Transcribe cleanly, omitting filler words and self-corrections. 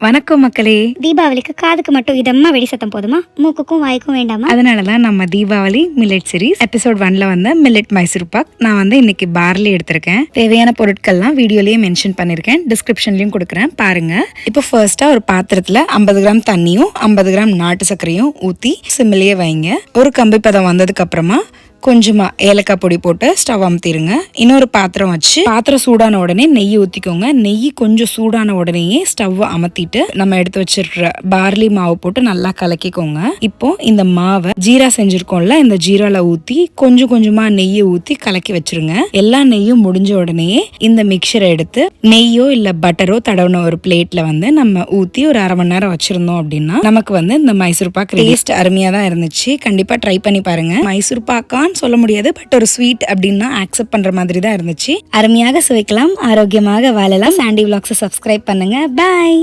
வணக்கம் மக்களே. தீபாவளிக்கு காதுக்கு மட்டும் இதமா வெடி சத்தம் போதுமா, மூக்குக்கும் வாய்க்கும் வேண்டாமா? அதனாலதான் நம்ம தீபாவளி மில்லட் சீரிஸ் எபிசோட் 1ல வந்த மில்லட் மைசூர் பாக் நான் இன்னைக்கு பார்லி எடுத்திருக்கேன். தேவையான பொருட்கள்லாம் வீடியோலயே மென்ஷன் பண்ணிருக்கேன், டிஸ்கிரிப்ஷன்லயும் கொடுக்குறேன் பாருங்க. இப்போ ஃபர்ஸ்டா ஒரு பாத்திரத்துல 50 கிராம் தண்ணியும் 50 கிராம் நாட்டு சர்க்கரையும் ஊத்தி சிம்மிலேயே வைங்க. ஒரு கம்பி பதம் வந்ததுக்கு அப்புறமா கொஞ்சமா ஏலக்காய் பொடி போட்டு ஸ்டவ் அமுத்திருங்க. இன்னொரு பாத்திரம் வச்சு பாத்திரம் சூடான உடனே நெய் ஊத்திக்கோங்க. நெய் கொஞ்சம் சூடான உடனேயே ஸ்டவ் அமர்த்திட்டு நம்ம எடுத்து வச்சிருக்கிற பார்லி மாவு போட்டு நல்லா கலக்கிக்கோங்க. இப்போ இந்த மாவை ஜீரா செஞ்சிருக்கோம்ல, இந்த ஜீரால ஊத்தி கொஞ்சம் கொஞ்சமா நெய்யை ஊத்தி கலக்கி வச்சிருங்க. எல்லா நெய்யும் முடிஞ்ச உடனே இந்த மிக்சரை எடுத்து நெய்யோ இல்ல பட்டரோ தடவுன ஒரு பிளேட்ல நம்ம ஊத்தி ஒரு அரை மணி நேரம் வச்சிருந்தோம் அப்படின்னா நமக்கு இந்த மைசூர் பாக் டேஸ்ட் அருமையா தான் இருந்துச்சு. கண்டிப்பா ட்ரை பண்ணி பாருங்க. மைசூர் பாக்கா சொல்ல முடியாது, பட் ஒரு ஸ்வீட் அப்படின்னா அக்செப்ட் பண்ற மாதிரி தான் இருந்துச்சு. அருமையாக சுவைக்கலாம், ஆரோக்கியமாக வாழலாம். சாண்டி விலாக்ஸை சப்ஸ்கிரைப் பண்ணுங்க. பாய்.